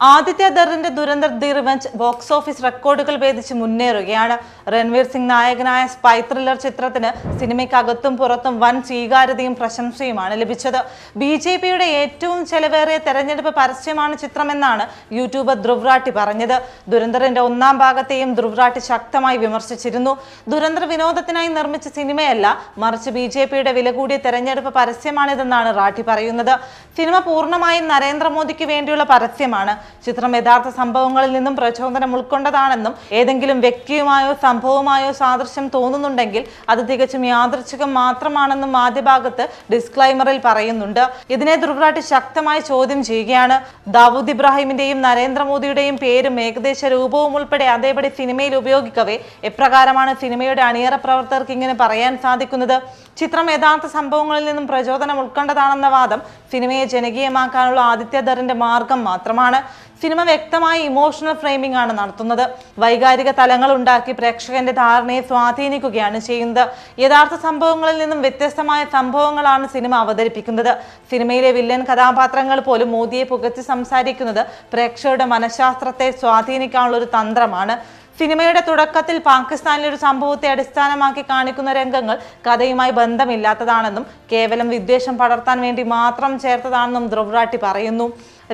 ആദിത്യ ദറിന്റെ Dhurandhar the revenge box office റെക്കോർഡുകൾ ഭേദിച്ച് മുന്നേറുകയാണ്. രൺവീർ സിംഗ് നായകനായ സ്പൈ ത്രില്ലർ ചിത്രത്തിന് സിനിമയ്ക്കകത്തും പുറത്തും വൻ സ്വീകാര്യതയും പ്രശംസയുമാണ് ലഭിച്ചത്. BJPയുടെ ഏറ്റവും ചെലവേറിയ തെരഞ്ഞെടുപ്പ് പരസ്യമാണ് ചിത്രമെന്നാണ് യൂട്യൂബർ ധ്രുവ് റാട്ടി പറഞ്ഞത്. ദുരന്തറിന്റെ ഒന്നാം ഭാഗത്തെയും ധ്രുവ് റാട്ടി ശക്തമായി വിമർശിച്ചിരുന്നു. ദുരന്തർ വിനോദത്തിനായി നിർമ്മിച്ച സിനിമയല്ല, മറിച്ച് BJPയുടെ വില കൂടിയ തെരഞ്ഞെടുപ്പ് പരസ്യമാണിതെന്നാണ് റാട്ടി പറയുന്നത്. സിനിമ പൂർണ്ണമായും നരേന്ദ്രമോദിക്ക് വേണ്ടിയുള്ള പരസ്യമാണ്. ചിത്രം യഥാർത്ഥ സംഭവങ്ങളിൽ നിന്നും പ്രചോദനം ഉൾക്കൊണ്ടതാണെന്നും ഏതെങ്കിലും വ്യക്തിയുമായോ സംഭവമായോ സാദൃശ്യം തോന്നുന്നുണ്ടെങ്കിൽ അത് തികച്ചും യാദൃച്ഛികം മാത്രമാണെന്നും ആദ്യ ഭാഗത്ത് ഡിസ്ക്ലൈമറിൽ പറയുന്നുണ്ട്. ഇതിനെ ധ്രുവ് റാട്ടി ശക്തമായി ചോദ്യം ചെയ്യുകയാണ്. ദാവൂദ് ഇബ്രാഹിമിന്റെയും നരേന്ദ്രമോദിയുടെയും പേരും ഏകദേശ രൂപവും ഉൾപ്പെടെ അതേപടി സിനിമയിൽ ഉപയോഗിക്കവേ എപ്രകാരമാണ് സിനിമയുടെ അണിയറ പ്രവർത്തകർക്ക് ഇങ്ങനെ പറയാൻ സാധിക്കുന്നത്? ചിത്രം യഥാർത്ഥ സംഭവങ്ങളിൽ നിന്നും പ്രചോദനം ഉൾക്കൊണ്ടതാണെന്ന വാദം സിനിമയെ ജനകീയമാക്കാനുള്ള ആദിത്യ ദറിന്റെ മാർഗം മാത്രമാണ്. സിനിമ വ്യക്തമായ ഇമോഷണൽ ഫ്രെയിമിംഗ് ആണ് നടത്തുന്നത്. വൈകാരിക തലങ്ങൾ ഉണ്ടാക്കി പ്രേക്ഷകന്റെ ധാരണയെ സ്വാധീനിക്കുകയാണ് ചെയ്യുന്നത്. യഥാർത്ഥ സംഭവങ്ങളിൽ നിന്നും വ്യത്യസ്തമായ സംഭവങ്ങളാണ് സിനിമ അവതരിപ്പിക്കുന്നത്. സിനിമയിലെ വില്ലൻ കഥാപാത്രങ്ങൾ പോലും മോദിയെ പുകഴ്ത്തി സംസാരിക്കുന്നത് പ്രേക്ഷകരുടെ മനഃശാസ്ത്രത്തെ സ്വാധീനിക്കാനുള്ള ഒരു തന്ത്രമാണ്. സിനിമയുടെ തുടക്കത്തിൽ പാകിസ്ഥാനിലെ ഒരു സംഭവത്തെ അടിസ്ഥാനമാക്കി കാണിക്കുന്ന രംഗങ്ങൾ കഥയുമായി ബന്ധമില്ലാത്തതാണെന്നും കേവലം വിദ്വേഷം പടർത്താൻ വേണ്ടി മാത്രം ചേർത്തതാണെന്നും ധ്രുവ് റാട്ടി പറയുന്നു.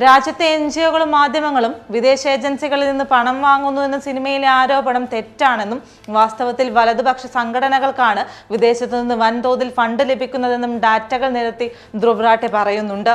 രാജ്യത്തെ NGOകളും മാധ്യമങ്ങളും വിദേശ ഏജൻസികളിൽ നിന്ന് പണം വാങ്ങുന്നുവെന്ന സിനിമയിലെ ആരോപണം തെറ്റാണെന്നും വാസ്തവത്തിൽ വലതുപക്ഷ സംഘടനകൾക്കാണ് വിദേശത്തു നിന്ന് വൻതോതിൽ ഫണ്ട് ലഭിക്കുന്നതെന്നും ഡാറ്റകൾ നിരത്തി ധ്രുവ് റാട്ടി പറയുന്നുണ്ട്.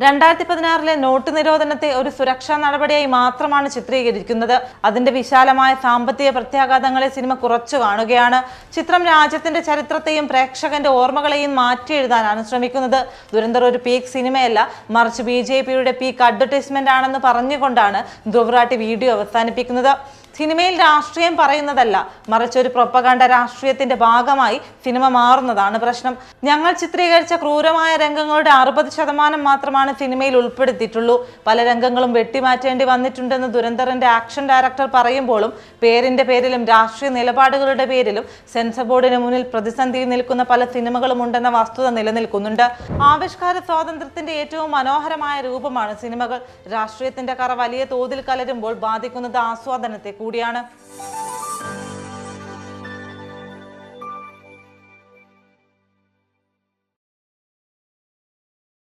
2016 നോട്ട് നിരോധനത്തെ ഒരു സുരക്ഷാ നടപടിയായി മാത്രമാണ് ചിത്രീകരിക്കുന്നത്. അതിന്റെ വിശാലമായ സാമ്പത്തിക പ്രത്യാഘാതങ്ങളെ സിനിമ കുറച്ചു കാണുകയാണ്. ചിത്രം രാജ്യത്തിന്റെ ചരിത്രത്തെയും പ്രേക്ഷകന്റെ ഓർമ്മകളെയും മാറ്റി എഴുതാനാണ് ശ്രമിക്കുന്നത്. ദുരന്തർ ഒരു പീക്ക് സിനിമയല്ല, മറിച്ച് BJPയുടെ പീക്ക് അഡ്വർടൈസ്മെന്റ് ആണെന്ന് പറഞ്ഞുകൊണ്ടാണ് ധ്രുവ് റാട്ടി വീഡിയോ അവസാനിപ്പിക്കുന്നത്. സിനിമയിൽ രാഷ്ട്രീയം പറയുന്നതല്ല, മറിച്ച് ഒരു പ്രൊപ്പഗാണ്ട രാഷ്ട്രീയത്തിന്റെ ഭാഗമായി സിനിമ മാറുന്നതാണ് പ്രശ്നം. ഞങ്ങൾ ചിത്രീകരിച്ച ക്രൂരമായ രംഗങ്ങളുടെ 60% മാത്രമാണ് സിനിമയിൽ ഉൾപ്പെടുത്തിയിട്ടുള്ളൂ. പല രംഗങ്ങളും വെട്ടിമാറ്റേണ്ടി വന്നിട്ടുണ്ടെന്ന് ദുരന്തറിന്റെ ആക്ഷൻ ഡയറക്ടർ പറയുമ്പോഴും പേരിന്റെ പേരിലും രാഷ്ട്രീയ നിലപാടുകളുടെ പേരിലും സെൻസർ ബോർഡിന് മുന്നിൽ പ്രതിസന്ധിയിൽ നിൽക്കുന്ന പല സിനിമകളും ഉണ്ടെന്ന വസ്തുത നിലനിൽക്കുന്നുണ്ട്. ആവിഷ്കാര സ്വാതന്ത്ര്യത്തിന്റെ ഏറ്റവും മനോഹരമായ രൂപമാണ് സിനിമകൾ. രാഷ്ട്രീയത്തിന്റെ കറ വലിയ തോതിൽ കലരുമ്പോൾ ബാധിക്കുന്നത് ആസ്വാദനത്തെ കൂടിയാണ്.